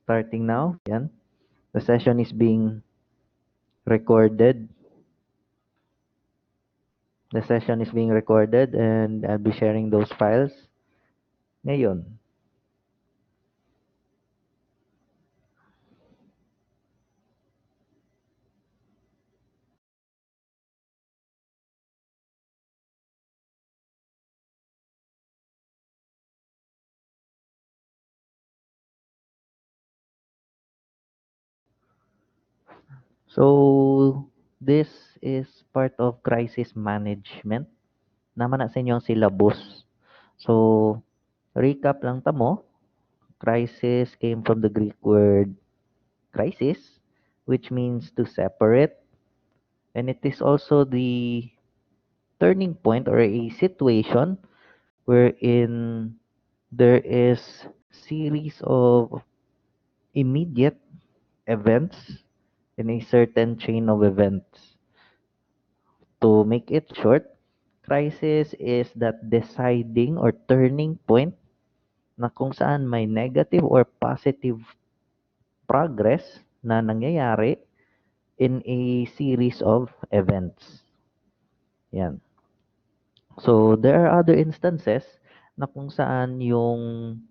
starting now. Yan. The session is being recorded. The session is being recorded and I'll be sharing those files ngayon. So, this is part of crisis management. Naman na sa inyo ang syllabus. So, recap lang tamo. Crisis came from the Greek word crisis, which means to separate. And it is also the turning point or a situation wherein there is series of immediate events in a certain chain of events. To make it short, crisis is that deciding or turning point na kung saan may negative or positive progress na nangyayari in a series of events. Yan. So, there are other instances na kung saan yung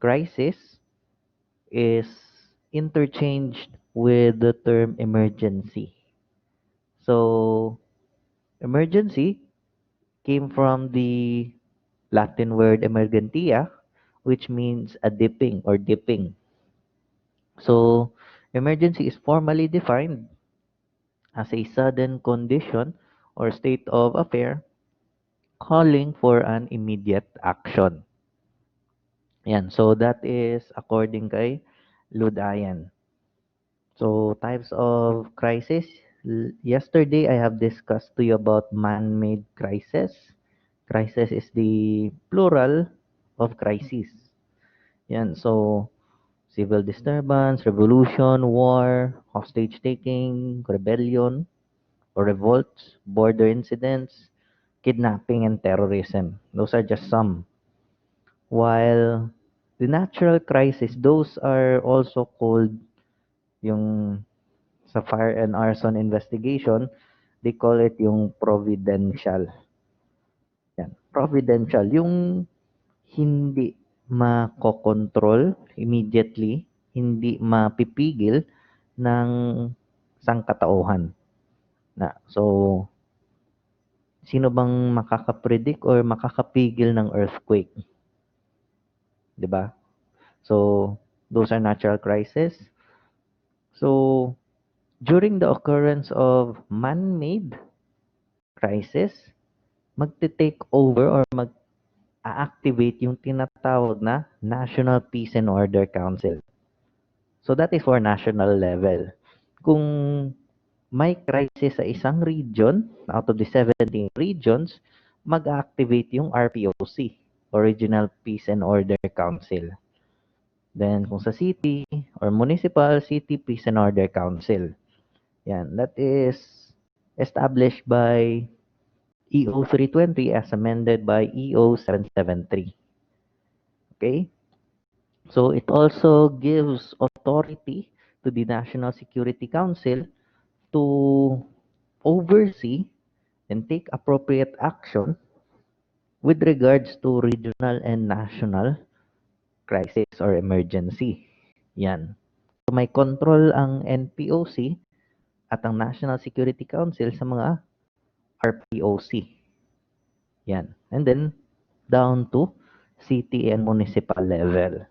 crisis is interchanged with the term emergency. So, emergency came from the Latin word emergentia, which means a dipping or dipping. So, emergency is formally defined as a sudden condition or state of affair calling for an immediate action. Yan. So, that is according kay Ludayan. So, types of crisis. Yesterday, I have discussed to you about man-made crisis. Crisis is the plural of crisis. Yan. So, civil disturbance, revolution, war, hostage-taking, rebellion, or revolts, border incidents, kidnapping, and terrorism. Those are just some. While the natural crisis, those are also called yung sa fire and arson investigation, they call it yung providential. Yan. Providential. Yung hindi makokontrol immediately, hindi mapipigil ng sangkatauhan. So, sino bang makakapredict or makakapigil ng earthquake? 'Di ba? So, those are natural crises. So, during the occurrence of man-made crisis, magte-take over or mag-activate yung tinatawag na National Peace and Order Council. So that is for national level. Kung may crisis sa isang region, out of the 17 regions, mag-activate yung RPOC, Regional Peace and Order Council. Then kung sa city or municipal, City Peace and Order Council. Yan, that is established by EO 320 as amended by EO 773. Okay? So it also gives authority to the National Security Council to oversee and take appropriate action with regards to regional and national crisis or emergency. Yan. So may control ang NPOC at ang National Security Council sa mga RPOC. Yan. And then down to city and municipal level.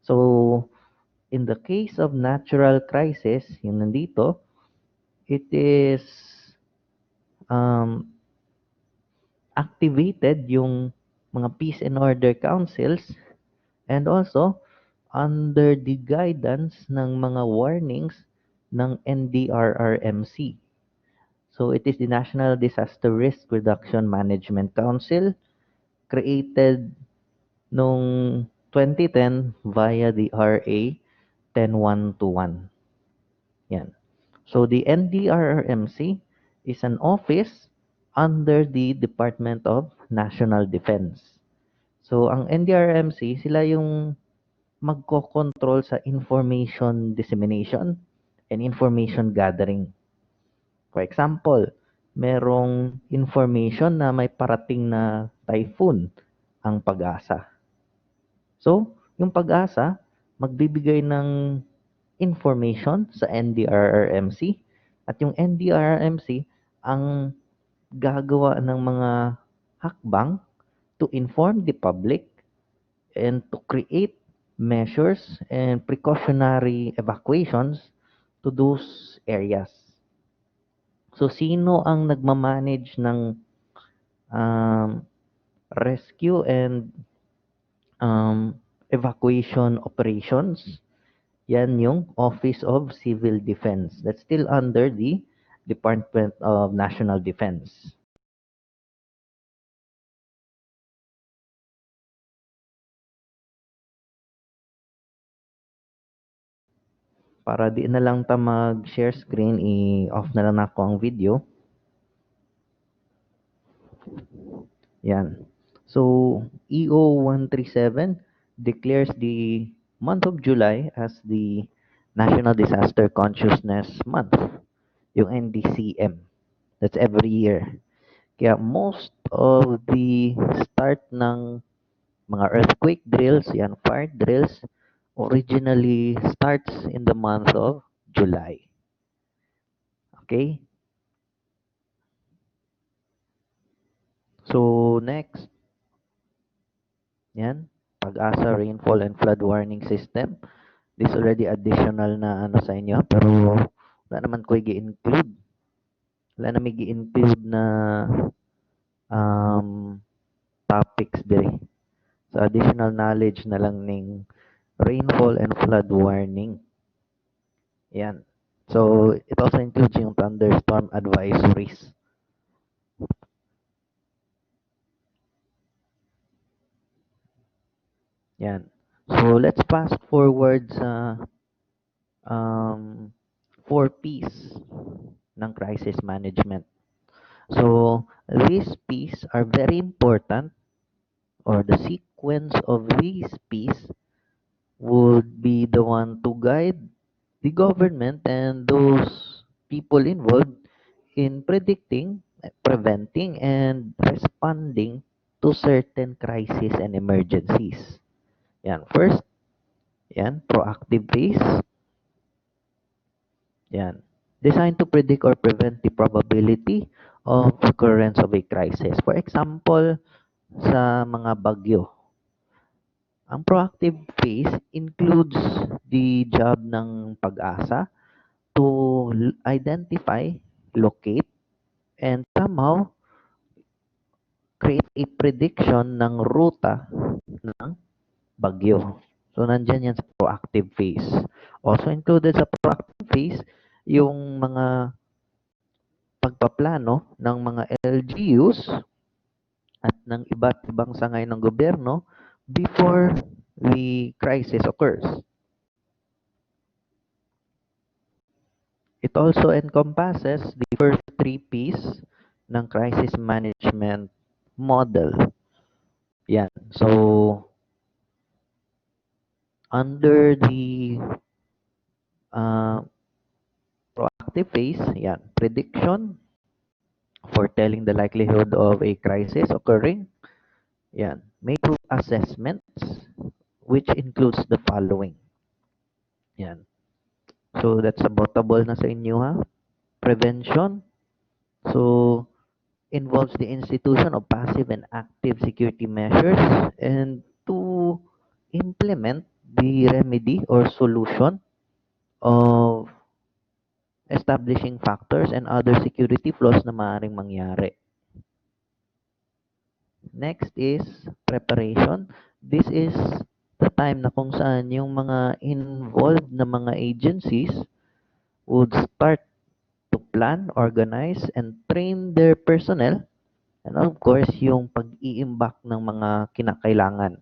So, in the case of natural crisis, yung nandito, it is activated yung mga peace and order councils and also under the guidance ng mga warnings ng NDRRMC. So, it is the National Disaster Risk Reduction Management Council created noong 2010 via the RA 10121. Yan. So the NDRRMC is an office under the Department of National Defense. So ang NDRRMC, sila yung magko-control sa information dissemination and information gathering. For example, merong information na may parating na typhoon ang Pag-asa. So, yung Pag-asa, magbibigay ng information sa NDRRMC at yung NDRRMC ang gagawa ng mga hakbang to inform the public and to create measures and precautionary evacuations to those areas. So, sino ang nagmamanage ng um, rescue and evacuation operations? Yan yung Office of Civil Defense. That's still under the Department of National Defense. Para di na lang ta mag-share screen, i-off na lang ako ang video. Yan. So, EO 137 declares the month of July as the National Disaster Consciousness Month, yung NDCM. That's every year. Kaya most of the start ng mga earthquake drills, yan, fire drills, originally starts in the month of July. Okay? So, next, yan, Pag-asa Rainfall and Flood Warning System. This already additional na ano sa inyo, pero wala naman ko i-include. Wala naman i-include na um, topics dire. So, additional knowledge na lang ning rainfall and flood warning. Yan. So, it also includes yung thunderstorm advisories. Yan. So, let's fast forward sa 4 Ps ng crisis management. So, these Ps are very important, or the sequence of these Ps would be the one to guide the government and those people involved in predicting, preventing, and responding to certain crises and emergencies. Yan. First, yan, proactive phase. Yan. Designed to predict or prevent the probability of occurrence of a crisis. For example, sa mga bagyo. Ang proactive phase includes the job ng Pag-asa to identify, locate, and somehow create a prediction ng ruta ng bagyo. So, nandyan yan sa proactive phase. Also included sa proactive phase, yung mga pagpaplano ng mga LGUs at ng iba't ibang sangay ng gobyerno before the crisis occurs. It also encompasses the first 3 Ps ng crisis management model. Yan. So, under the proactive phase, yan, prediction, foretelling the likelihood of a crisis occurring. Yan, made through assessments, which includes the following. Yan. So, that's abotable na sa inyo, ha? Prevention. So, involves the institution of passive and active security measures and to implement the remedy or solution of establishing factors and other security flaws na maaaring mangyari. Next is preparation. This is the time na kung saan yung mga involved na mga agencies would start to plan, organize, and train their personnel. And of course, yung pag-iimbak ng mga kinakailangan.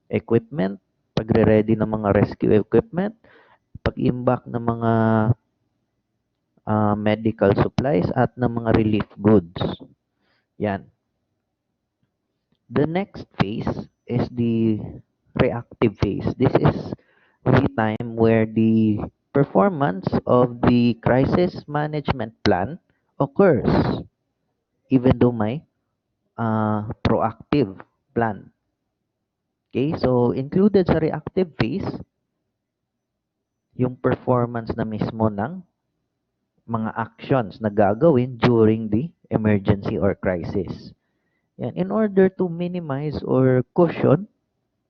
Equipment, pagre-ready ng mga rescue equipment, pag-iimbak ng mga medical supplies at ng mga relief goods. Yan. The next phase is the reactive phase. This is the time where the performance of the crisis management plan occurs, even though may proactive plan. Okay, so included sa reactive phase, yung performance na mismo ng mga actions na gagawin during the emergency or crisis. Yan, in order to minimize or cushion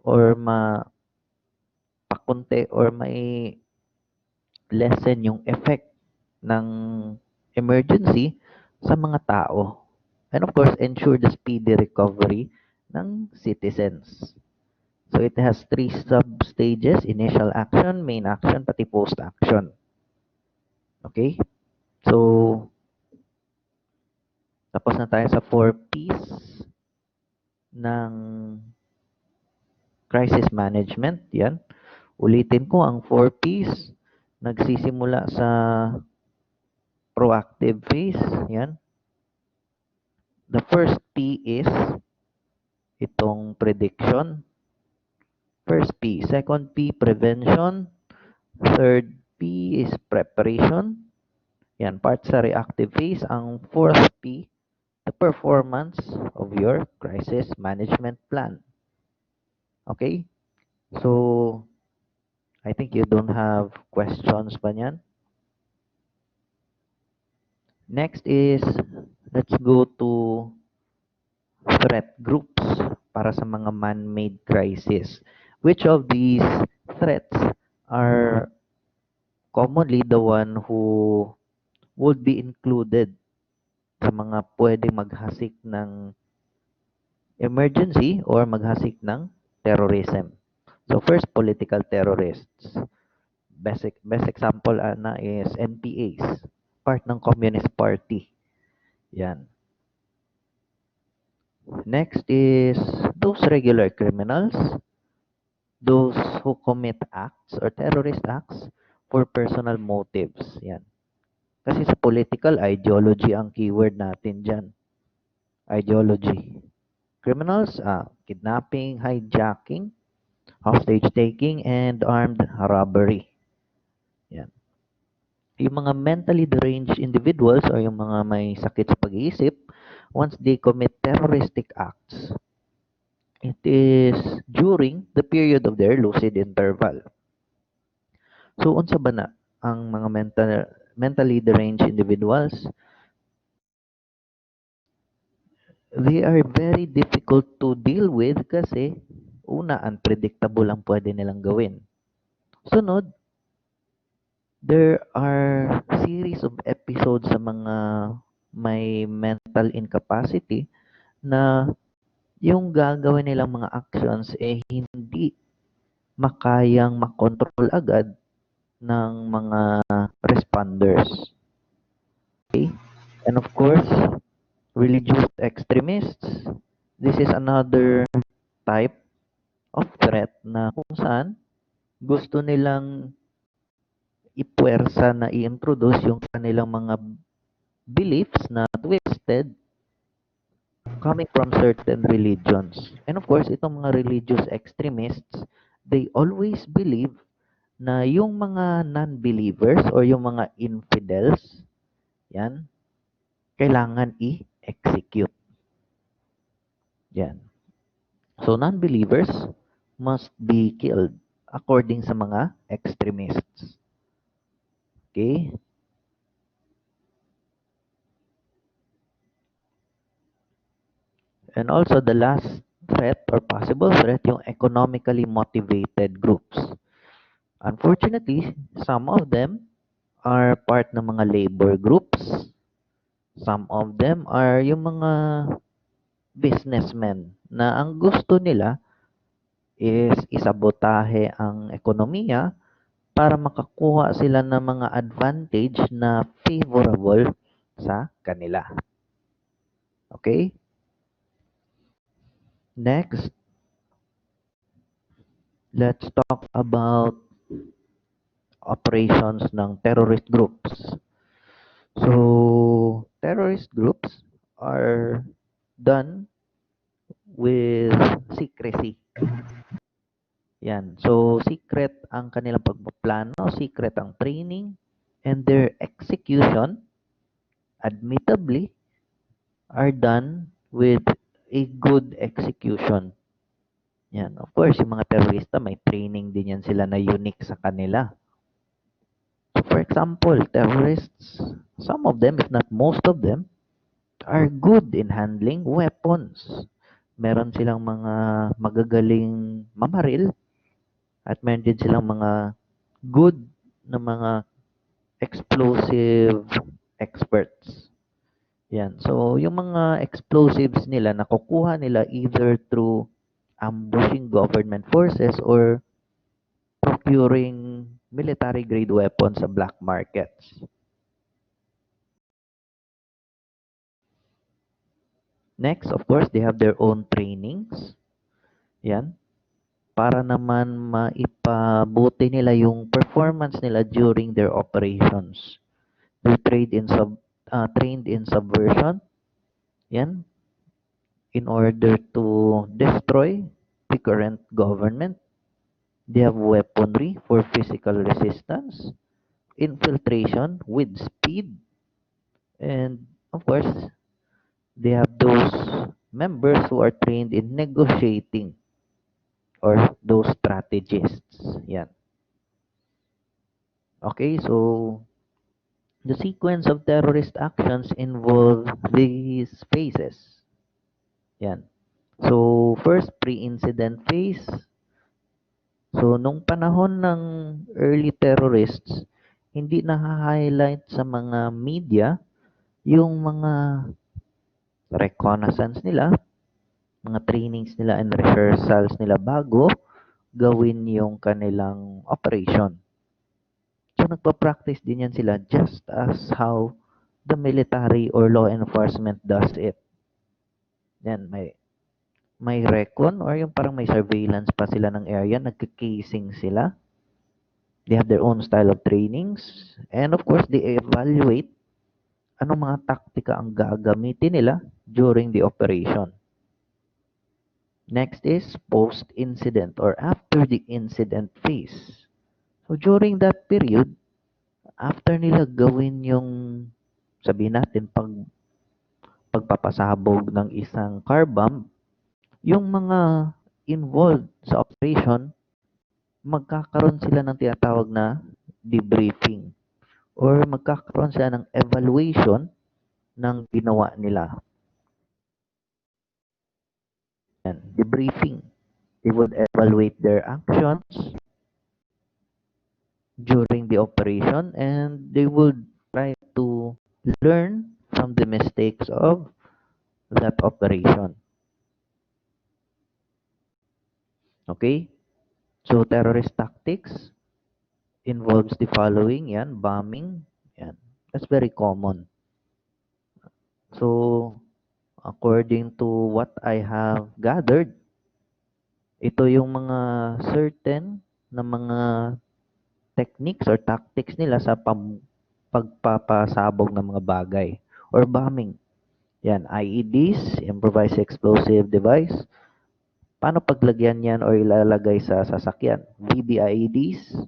or mapakunti or may lessen yung effect ng emergency sa mga tao. And of course, ensure the speedy recovery ng citizens. So it has three sub-stages: initial action, main action, pati post-action. Okay? So, tapos na tayo sa 4 Ps ng crisis management. Yan. Ulitin ko, ang 4 Ps nagsisimula sa proactive phase. Yan. The first P is itong prediction. First P. Second P, prevention. Third P is preparation. Yan, part sa reactive phase. Ang fourth P, the performance of your crisis management plan. Okay? So, I think you don't have questions pa niyan. Next is, let's go to threat groups para sa mga man-made crisis. Which of these threats are commonly the one who would be included sa mga pwedeng maghasik ng emergency or maghasik ng terrorism? So first, political terrorists. Best example na is NPAs, part ng Communist Party. Yan. Next is those regular criminals, those who commit acts or terrorist acts for personal motives. Yan. Kasi sa political, ideology ang keyword natin dyan. Ideology. Criminals, kidnapping, hijacking, hostage taking, and armed robbery. Yan. Yung mga mentally deranged individuals or yung mga may sakit sa pag-iisip, once they commit terroristic acts, it is during the period of their lucid interval. So, unsa ba na ang mga mentally deranged individuals? They are very difficult to deal with kasi una, unpredictable ang pwede nilang gawin. Sunod, there are series of episodes sa mga may mental incapacity na yung gagawin nilang mga actions hindi makayang makontrol agad ng mga responders. Okay? And of course, religious extremists. This is another type of threat na kung saan gusto nilang ipuwersa na i-introduce yung kanilang mga beliefs na twisted coming from certain religions. And of course, itong mga religious extremists, they always believe na yung mga non-believers or yung mga infidels, yan, kailangan i-execute. Yan. So, non-believers must be killed according sa mga extremists. Okay? And also, the last threat or possible threat, yung economically motivated groups. Unfortunately, some of them are part ng mga labor groups. Some of them are yung mga businessmen na ang gusto nila is isabotahe ang ekonomiya para makakuha sila ng mga advantage na favorable sa kanila. Okay? Next, let's talk about operations ng terrorist groups. So, terrorist groups are done with secrecy. Yan. So, secret ang kanilang pagpaplano, secret ang training, and their execution, admittedly, are done with a good execution. Yan. Of course, yung mga terorista, may training din yan sila na unique sa kanila. So, for example, terrorists, some of them, if not most of them, are good in handling weapons. Meron silang mga magagaling mamaril at meron din silang mga good na mga explosive experts. Yan. So, yung mga explosives nila, nakukuha nila either through ambushing government forces or procuring military-grade weapons sa black markets. Next, of course, they have their own trainings. Yan. Para naman maipabuti nila yung performance nila during their operations. They trained in subversion. Yan. In order to destroy the current government. They have weaponry for physical resistance, infiltration with speed, and of course, they have those members who are trained in negotiating or those strategists. Yan. Okay, so the sequence of terrorist actions involve these phases. Yan. So, first, pre-incident phase. So, nung panahon ng early terrorists, hindi na-highlight sa mga media yung mga reconnaissance nila, mga trainings nila and rehearsals nila bago gawin yung kanilang operation. So, nagpa-practice din yan sila just as how the military or law enforcement does it. Yan, may recon or yung parang may surveillance pa sila ng area, nagka-casing sila. They have their own style of trainings. And of course, they evaluate anong mga taktika ang gagamitin nila during the operation. Next is post-incident or after the incident phase. So during that period, after nila gawin yung, sabihin natin, pagpapasabog ng isang car bomb, yung mga involved sa operation, magkakaroon sila ng tinatawag na debriefing or magkakaroon sila ng evaluation ng ginawa nila. Yan, debriefing. They would evaluate their actions during the operation and they would try to learn from the mistakes of that operation. Okay? So, terrorist tactics involves the following, yan, bombing, yan. That's very common. So, according to what I have gathered, ito yung mga certain na mga techniques or tactics nila sa pagpapasabog ng mga bagay or bombing. Yan, IEDs, improvised explosive device. Paano paglagyan yan or ilalagay sa sasakyan? VBIEDs,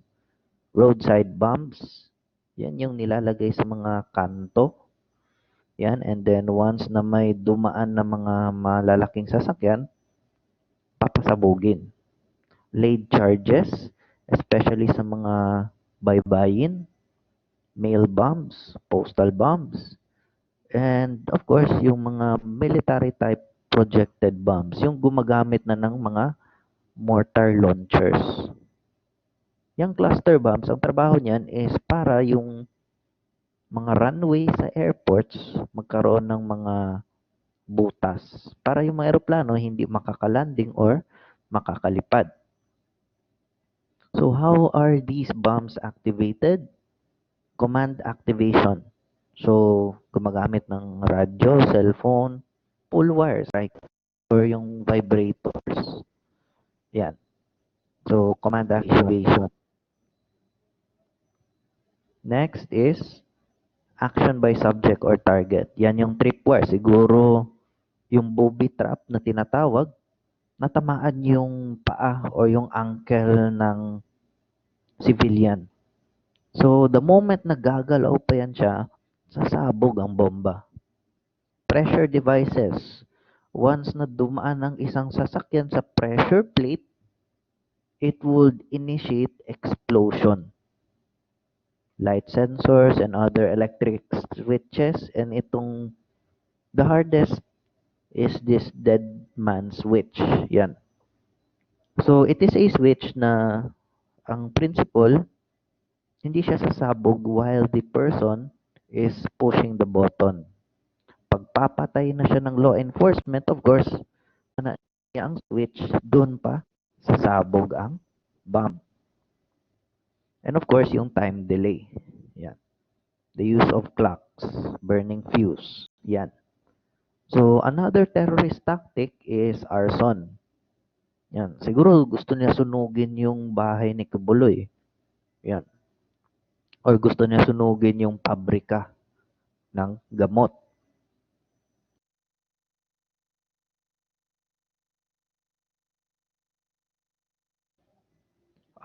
roadside bombs. Yan yung nilalagay sa mga kanto. Yan, and then once na may dumaan na mga malalaking sasakyan, papasabugin. Laid charges, especially sa mga baybayin, mail bombs, postal bombs, and of course, yung mga military type projected bombs, yung gumagamit na ng mga mortar launchers. Yung cluster bombs, ang trabaho niyan is para yung mga runway sa airports magkaroon ng mga butas para yung mga eroplano hindi makakalanding or makakalipad. So how are these bombs activated? Command activation. So gumagamit ng radyo, cellphone, pull wires, right? Or yung vibrators. Yan. So command activation. Next is action by subject or target. Yan yung tripwire. Siguro yung booby trap na tinatawag. natamaan yung paa or yung ankle ng civilian. So, the moment na gagalaw pa yan siya, sasabog ang bomba. Pressure devices. Once na dumaan ang isang sasakyan sa pressure plate, it would initiate explosion. Light sensors and other electric switches, and the hardest is this dead man switch. Yan. So, it is a switch na ang principle, hindi siya sasabog while the person is pushing the button. Pagpapatay na siya ng law enforcement, of course, na niya ang switch, doon pa sasabog ang bomb. And of course, yung time delay. Yan. The use of clocks, burning fuse. Yan. So, another terrorist tactic is arson. Yan. Siguro gusto niya sunugin yung bahay ni Kibuloy. Yan. Or gusto niya sunugin yung pabrika ng gamot.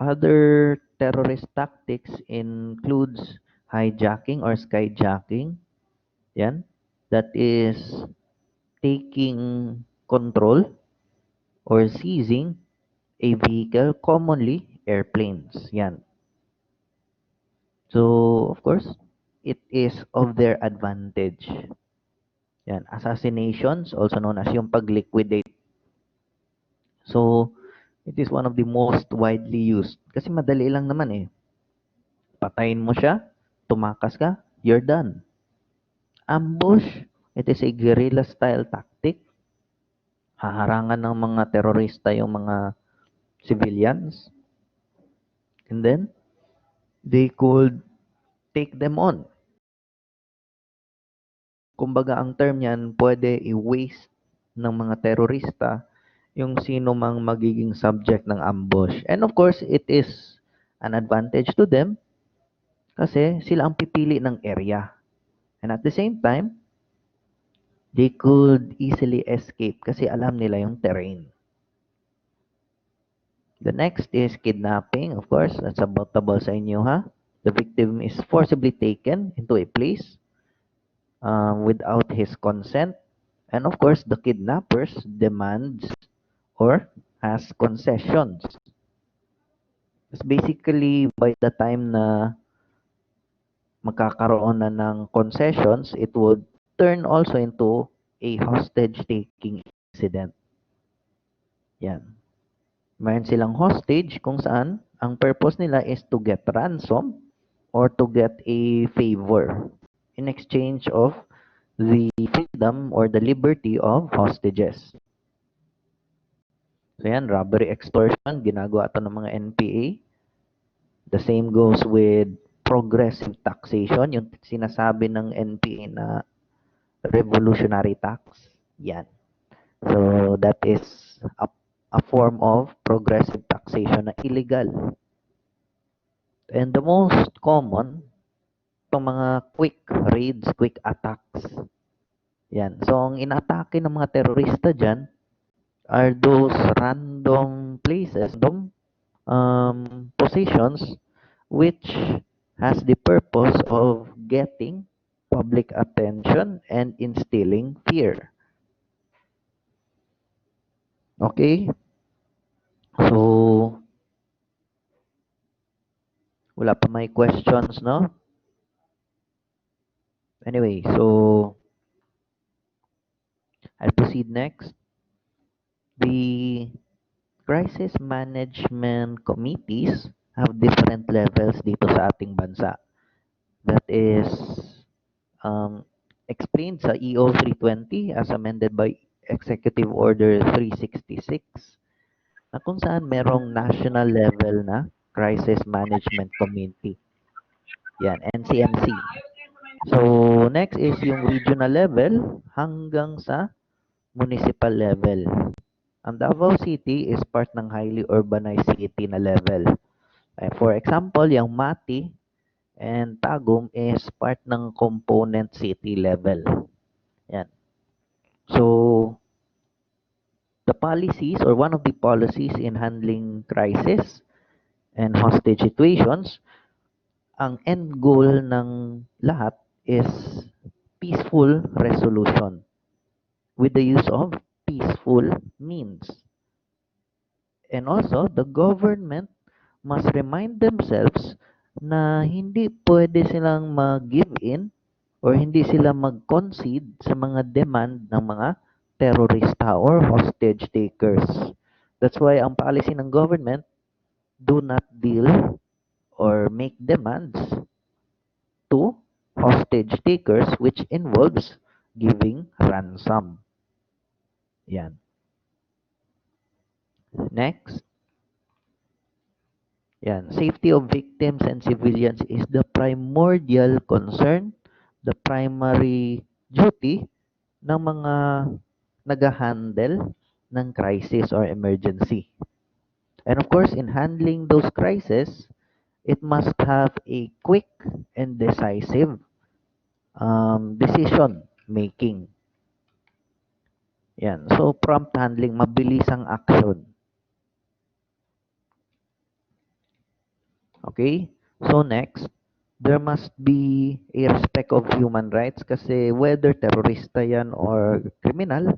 Other terrorist tactics includes hijacking or skyjacking. Yan. That is taking control or seizing a vehicle, commonly airplanes. Yan. So, of course, it is of their advantage. Yan. Assassinations, also known as yung pag-liquidate. So, it is one of the most widely used. Kasi madali lang naman eh. Patayin mo siya, tumakas ka, you're done. Ambush, it is a guerrilla style tactic. Haharangan ng mga terorista yung mga civilians. And then, they could take them on. Kumbaga, ang term niyan, pwede i-waste ng mga terorista yung sino mang magiging subject ng ambush. And of course, it is an advantage to them kasi sila ang pipili ng area. And at the same time, they could easily escape kasi alam nila yung terrain. The next is kidnapping. Of course, that's about sa inyo, ha? The victim is forcibly taken into a place without his consent. And of course, the kidnappers demands or has concessions. It's basically by the time na magkakaroon na ng concessions, it would turn also into a hostage-taking incident. Yan. Mayroon silang hostage kung saan ang purpose nila is to get ransom or to get a favor in exchange of the freedom or the liberty of hostages. So yan, robbery extortion, ginagawa ito ng mga NPA. The same goes with progressive taxation, yung sinasabi ng NPA na revolutionary tax. Yan. So that is a form of progressive taxation na illegal. And the most common, itong mga quick raids, quick attacks. Yan. So ang inatake ng mga terorista dyan are those random places, random positions which has the purpose of getting public attention and instilling fear. Okay? So, wala pa may questions, no? Anyway, so I'll proceed next. The crisis management committees have different levels dito sa ating bansa. That is explained sa EO 320 as amended by Executive Order 366 na kung saan merong national level na Crisis Management Committee. Yan, NCMC. So, next is yung regional level hanggang sa municipal level. Ang Davao City is part ng highly urbanized city na level. For example, yung Mati and Tagum is part ng component city level. Yan. So, The policies or one of the policies in handling crisis and hostage situations, ang end goal ng lahat is peaceful resolution with the use of peaceful means. And also, the government must remind themselves na hindi pwede silang mag-give in or hindi sila mag-concede sa mga demand ng mga terorista or hostage takers. That's why ang policy ng government, do not deal or make demands to hostage takers, which involves giving ransom. Yan. Next. Yan. Safety of victims and civilians is the primordial concern, the primary duty ng mga nag-handle ng crisis or emergency. And of course, in handling those crises, it must have a quick and decisive decision making. Yan. So, prompt handling, mabilis ang action. Okay? So, next, there must be a respect of human rights kasi whether terorista yan or criminal,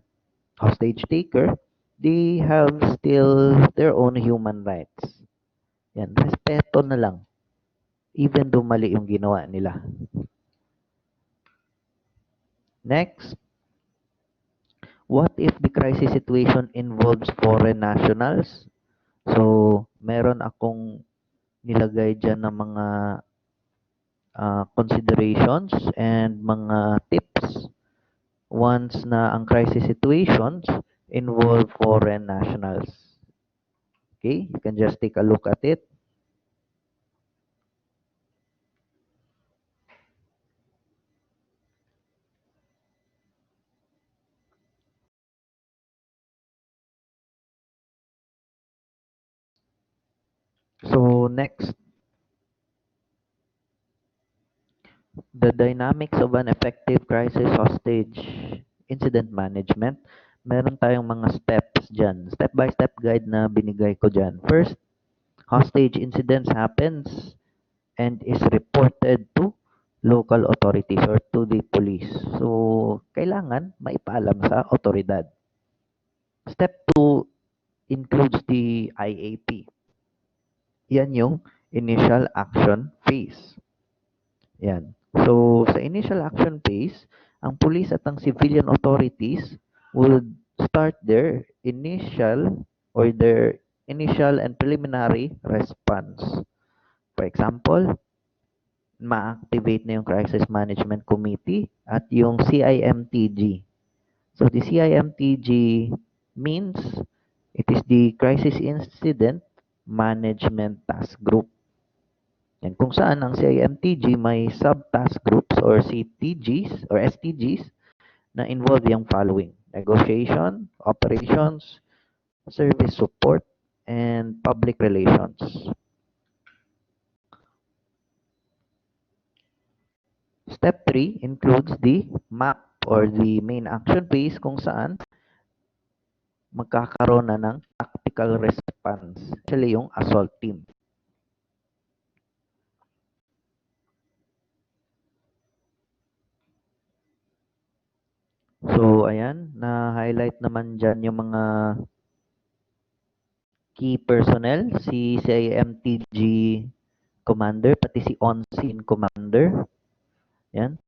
hostage taker, they have still their own human rights. Yan, respeto na lang. Even though mali yung ginawa nila. Next, what if the crisis situation involves foreign nationals? So, meron akong nilagay dyan ng mga considerations and mga tips once na ang crisis situations involve foreign nationals. Okay, you can just take a look at it. So next, the dynamics of an effective crisis hostage incident management. Meron tayong mga steps dyan. Step-by-step guide na binigay ko dyan. First, hostage incidents happens and is reported to local authorities or to the police. So, kailangan maipaalam sa otoridad. Step 2 includes the IAP. Yan yung initial action phase. Yan. So, sa initial action phase, ang police at ang civilian authorities would start their initial and preliminary response. For example, ma-activate na yung Crisis Management Committee at yung CIMTG. So, the CIMTG means it is the Crisis Incident Management Task Group. Yan, kung saan ang CIMTG may sub-task groups or CTGs or STGs na involve yung following: negotiation, operations, service support, and public relations. Step 3 includes the MAP or the main action phase kung saan magkakaroon na ng tactical response. Actually, yung assault team. So, ayan, na-highlight naman dyan yung mga key personnel, si CIMTG Commander, pati si On-Scene Commander. Yan.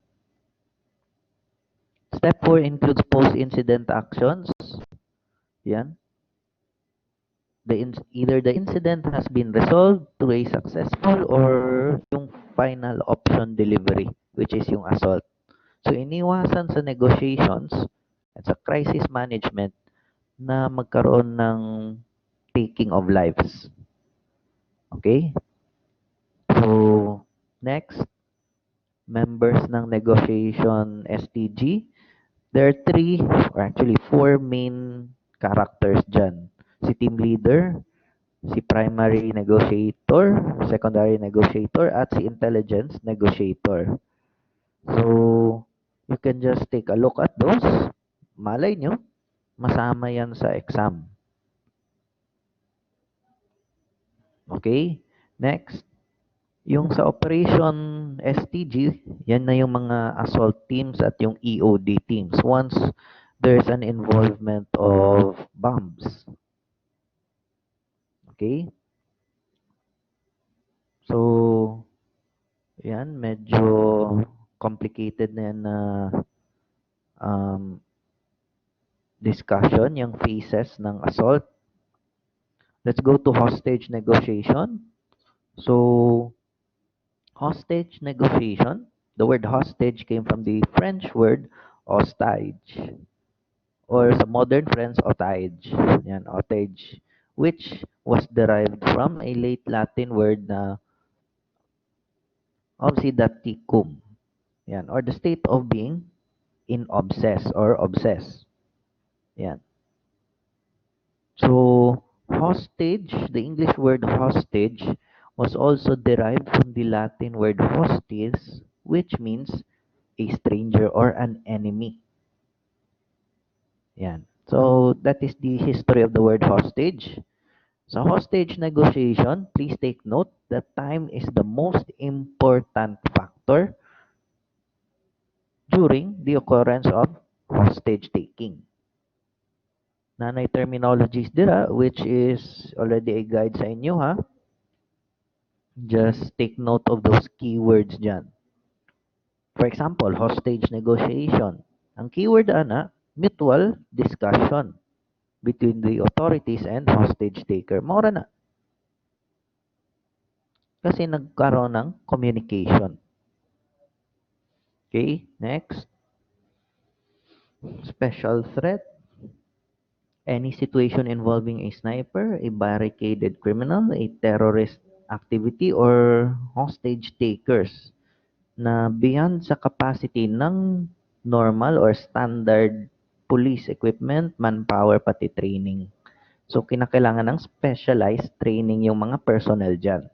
Step 4 includes post-incident actions. Yan. Either the incident has been resolved to a successful or yung final option delivery, which is yung assault. So, iniwasan sa negotiations at sa crisis management na magkaroon ng taking of lives. Okay? So, next, members ng negotiation STG. There are 3 or actually 4 main characters dyan. Si team leader, si primary negotiator, secondary negotiator, at si intelligence negotiator. So, you can just take a look at those. Malay nyo, masama yan sa exam. Okay? Next, yung sa Operation STG, yan na yung mga assault teams at yung EOD teams. Once there's an involvement of bombs. Okay? So, yan, medyo complicated na yan na um, discussion, yung phases ng assault. Let's go to hostage negotiation. So, hostage negotiation, the word hostage came from the French word hostage, or sa modern French, otage. Yan, otage, which was derived from a late Latin word na obsidaticum. Yan, or the state of being in obsess or obsess. Yan. So, hostage, the English word hostage, was also derived from the Latin word hostis, which means a stranger or an enemy. Yan. So, that is the history of the word hostage. So, hostage negotiation, please take note that time is the most important factor during the occurrence of hostage taking. Nanay terminologies dira, which is already a guide sa inyo, ha? Just take note of those keywords dyan. For example, hostage negotiation. Ang keyword ana, mutual discussion between the authorities and hostage taker. Mora na. Kasi nagkaroon ng communication. Okay, next. Special threat. Any situation involving a sniper, a barricaded criminal, a terrorist activity, or hostage takers na beyond sa capacity ng normal or standard police equipment, manpower, pati training. So, kinakailangan ng specialized training yung mga personnel dyan.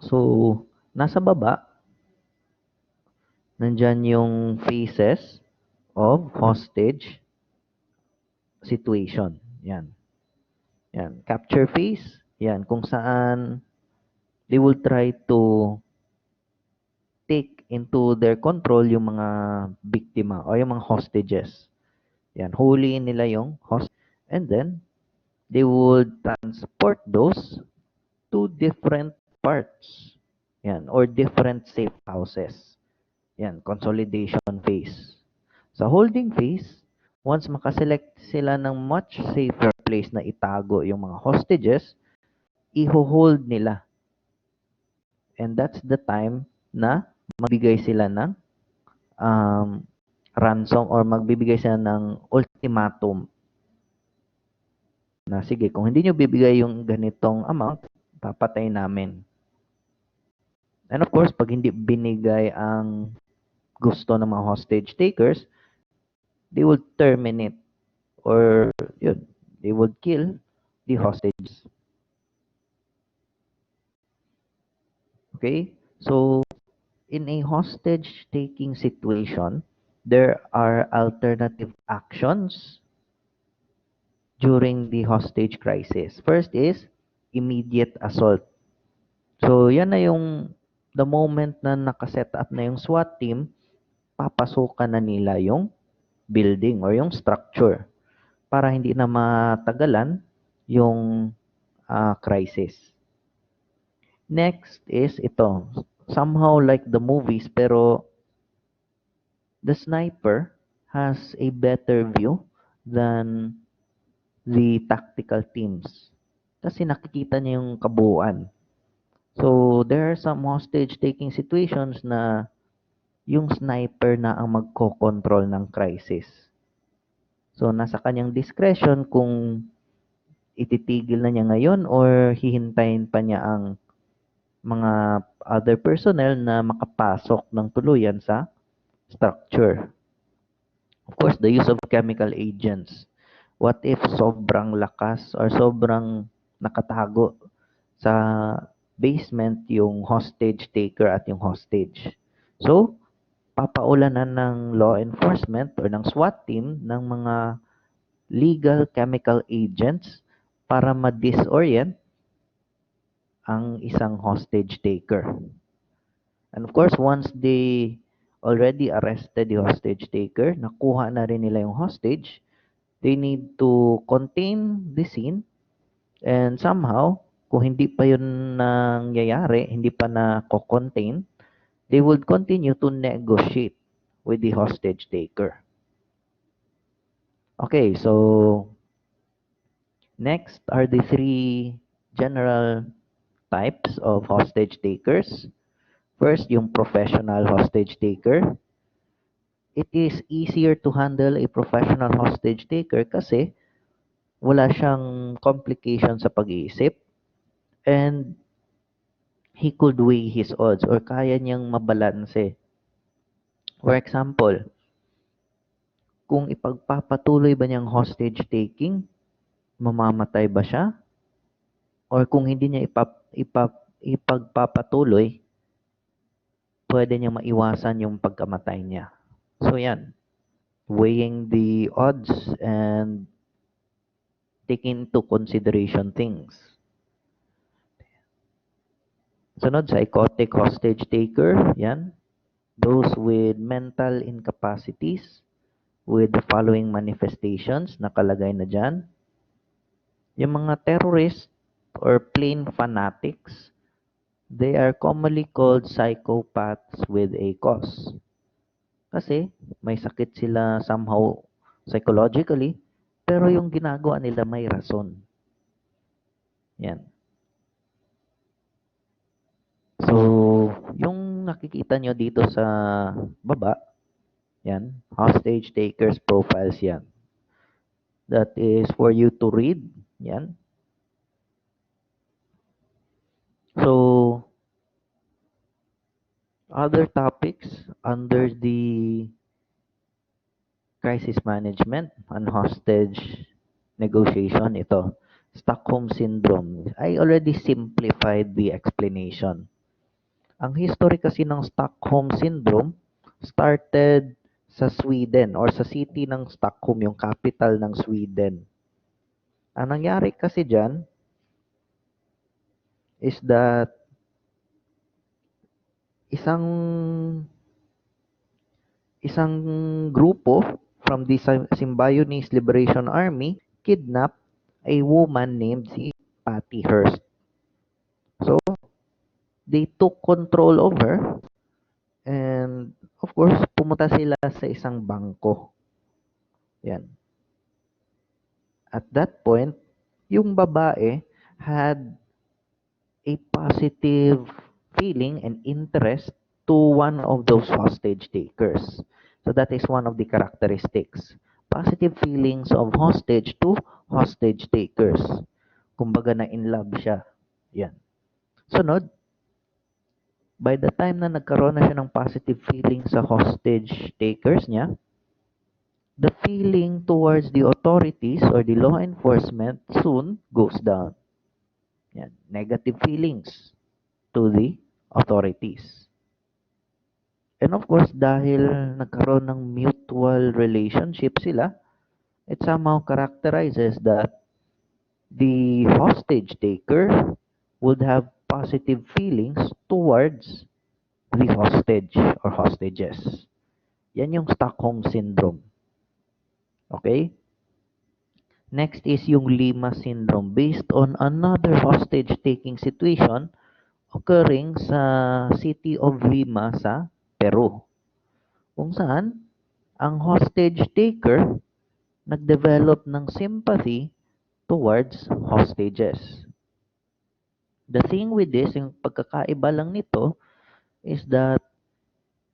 So, nasa baba, nandyan yung phases of hostage situation. Yan. Yan. Capture phase. Yan. Kung saan they will try to take into their control yung mga biktima o yung mga hostages. Yan. Huliin nila yung host. And then, they would transport those to different parts. Yan. Or different safe houses. Yan. Consolidation phase. Sa holding phase, once makaselect sila ng much safer place na itago yung mga hostages, i-hold nila. And that's the time na magbigay sila ng ransom or magbibigay sila ng ultimatum na sige, kung hindi nyo bibigay yung ganitong amount, papatay namin. And of course, pag hindi binigay ang gusto ng mga hostage takers, they will terminate or yun, they would kill the hostages. Okay? So, in a hostage taking situation, there are alternative actions during the hostage crisis. First is immediate assault. So, yan na yung the moment na nakaset up na yung SWAT team, papasukan na nila yung building or yung structure para hindi na matagalan yung crisis. Next is ito. Somehow like the movies, pero the sniper has a better view than the tactical teams. Kasi nakikita niya yung kabuuan. So, there are some hostage-taking situations na yung sniper na ang magko-control ng crisis. So, nasa kanyang discretion kung ititigil na niya ngayon or hihintayin pa niya ang mga other personnel na makapasok ng tuluyan sa structure. Of course, the use of chemical agents. What if sobrang lakas or sobrang nakatago sa basement yung hostage taker at yung hostage? So, papaulanan ng law enforcement or ng SWAT team ng mga legal chemical agents para ma-disorient ang isang hostage taker. And of course, once they already arrested the hostage taker, nakuha na rin nila yung hostage, they need to contain the scene and somehow, kung hindi pa yun nangyayari, hindi pa na-contain, they would continue to negotiate with the hostage taker. Okay, so next are the three general types of hostage takers. First, yung professional hostage taker. It is easier to handle a professional hostage taker kasi wala siyang complication sa pag-iisip and he could weigh his odds or kaya niyang mabalanse. For example, kung ipagpapatuloy ba niyang hostage taking, mamamatay ba siya? Or kung hindi niya ipagpapatuloy, pwede niya maiwasan yung pagkamatay niya. So yan, weighing the odds and taking into consideration things. Sunod, psychotic hostage taker, yan. Those with mental incapacities with the following manifestations, nakalagay na dyan. Yung mga terrorists or plain fanatics, they are commonly called psychopaths with a cause. Kasi may sakit sila somehow psychologically, pero yung ginagawa nila may rason. Yan. So, yung nakikita nyo dito sa baba, yan, hostage takers profiles yan. That is for you to read. Yan. So, other topics under the crisis management and hostage negotiation, ito, Stockholm Syndrome. I already simplified the explanation. Ang history kasi ng Stockholm Syndrome started sa Sweden or sa city ng Stockholm, yung capital ng Sweden. Ang nangyari kasi dyan is that isang grupo from the Symbionese Liberation Army kidnapped a woman named si Patty Hearst. So, they took control of her and of course, pumunta sila sa isang bangko. Yan. At that point, yung babae had a positive feeling and interest to one of those hostage takers. So that is one of the characteristics. Positive feelings of hostage to hostage takers. Kumbaga na in love siya. Yan. Sunod, by the time na nagkaroon na siya ng positive feelings sa hostage takers niya, the feeling towards the authorities or the law enforcement soon goes down. Yan. Negative feelings to the authorities. And of course, dahil nagkaroon ng mutual relationship sila, it somehow characterizes that the hostage taker would have positive feelings towards the hostage or hostages. Yan yung Stockholm Syndrome. Okay? Next is yung Lima Syndrome based on another hostage-taking situation occurring sa city of Lima sa Peru. Kung saan, ang hostage taker nag-develop ng sympathy towards hostages. The thing with this, yung pagkakaiba lang nito, is that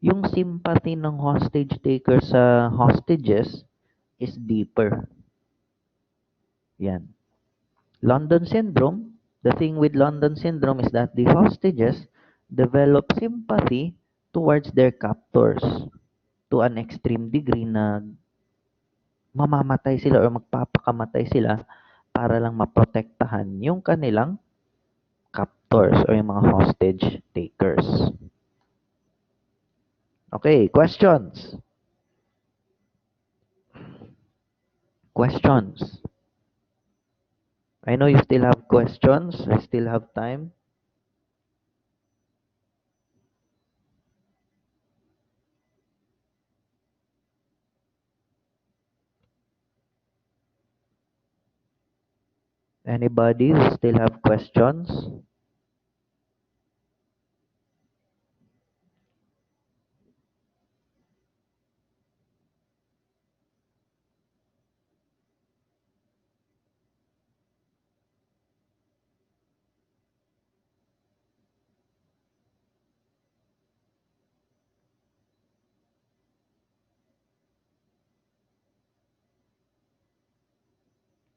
yung sympathy ng hostage taker sa hostages is deeper. Yan. London Syndrome, the thing with London Syndrome is that the hostages develop sympathy towards their captors to an extreme degree na mamamatay sila or magpapakamatay sila para lang maprotektahan yung kanilang captors or yung mga hostage takers. Okay, questions. Questions. I know you still have questions. I still have time. Anybody who still have questions?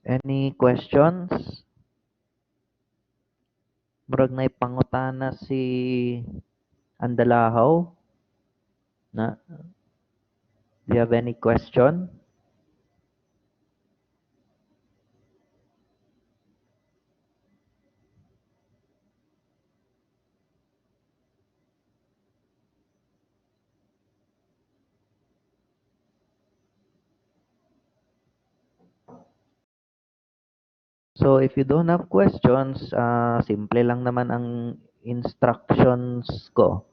Any questions? Murag na pangutana si Andalahaw na, do you have any question? So if you don't have questions, simple lang naman ang instructions ko.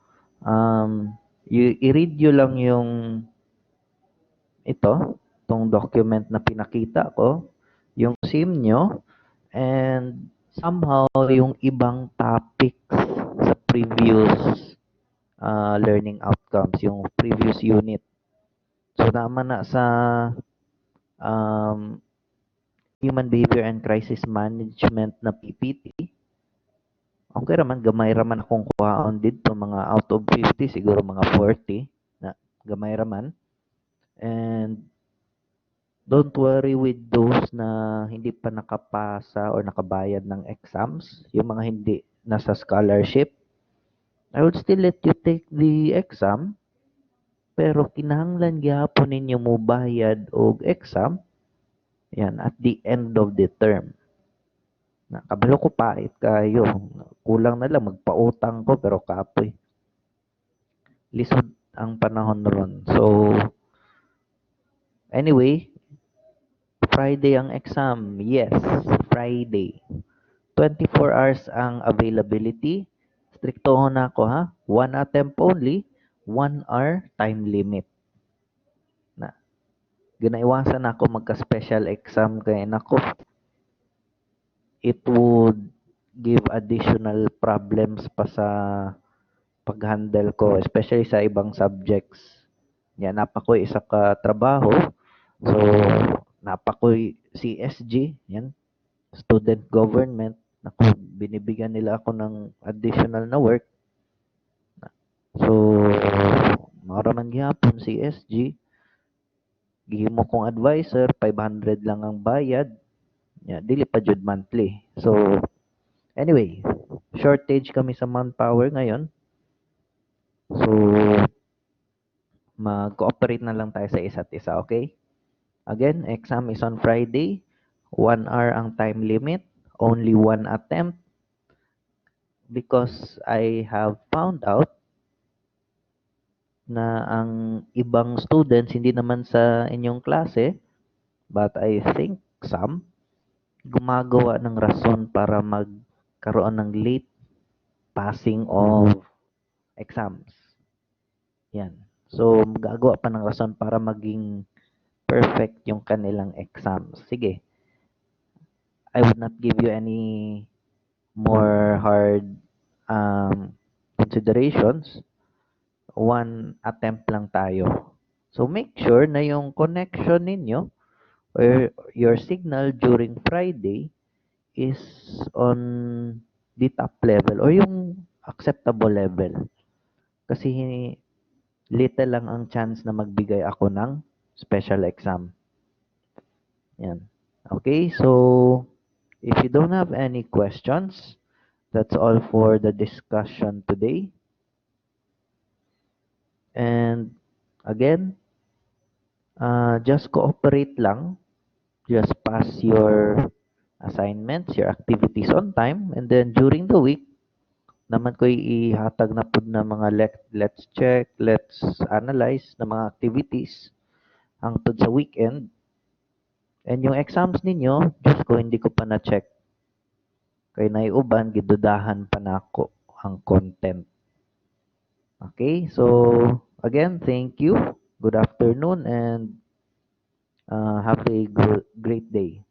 I-read nyo lang yung itong document na pinakita ko, yung SIM nyo, and somehow yung ibang topics sa previous learning outcomes, yung previous unit. So naman na sa um, Human Behavior and Crisis Management na PPT, okay raman, gamay raman akong kuhaon dito, mga out of 50, siguro mga 40, na gamay raman. And don't worry with those na hindi pa nakapasa or nakabayad ng exams, yung mga hindi nasa scholarship. I would still let you take the exam, pero kinahanglan gyapon ninyo mo bayad og exam, yan, at the end of the term. Na kabalo ko pait kayo. Kulang na lang magpautang ko pero kapoy. Lisod ang panahon ron. So anyway, Friday ang exam. Yes, Friday. 24 hours ang availability. Strictohon na ako ha. One attempt only, 1 hour time limit. Na ginaiwasan ako magka-special exam kay nako, it would give additional problems pa sa pag-handle ko, especially sa ibang subjects. Yan, napakoy isa ka trabaho. So, napakoy CSG, yan, student government. Naku, binibigyan nila ako ng additional na work. So, maraman gyapon CSG. Gihimo kong advisor, 500 lang ang bayad. Yeah, dili pa jud monthly. So, anyway, shortage kami sa manpower ngayon. So, mag-cooperate na lang tayo sa isa't isa, okay? Again, exam is on Friday. 1 hour ang time limit. Only one attempt. Because I have found out na ang ibang students, hindi naman sa inyong klase, but I think some, gumagawa ng rason para magkaroon ng late passing of exams. Yan. So, gagawa pa ng rason para maging perfect yung kanilang exams. Sige, I would not give you any more hard considerations. One attempt lang tayo. So, make sure na yung connection ninyo or your signal during Friday is on the top level or yung acceptable level. Kasi little lang ang chance na magbigay ako ng special exam. Yan. Okay, so if you don't have any questions, that's all for the discussion today. And again, just cooperate lang. Just pass your assignments, your activities on time, and then during the week, naman ko ihatag na pud na mga let's check, let's analyze na mga activities hangtod sa weekend. And yung exams ninyo, Diyos ko, hindi ko pa na-check. Kay naiuban, gidudahan pa nako ang content. Okay, so again, thank you. Good afternoon and have a great day.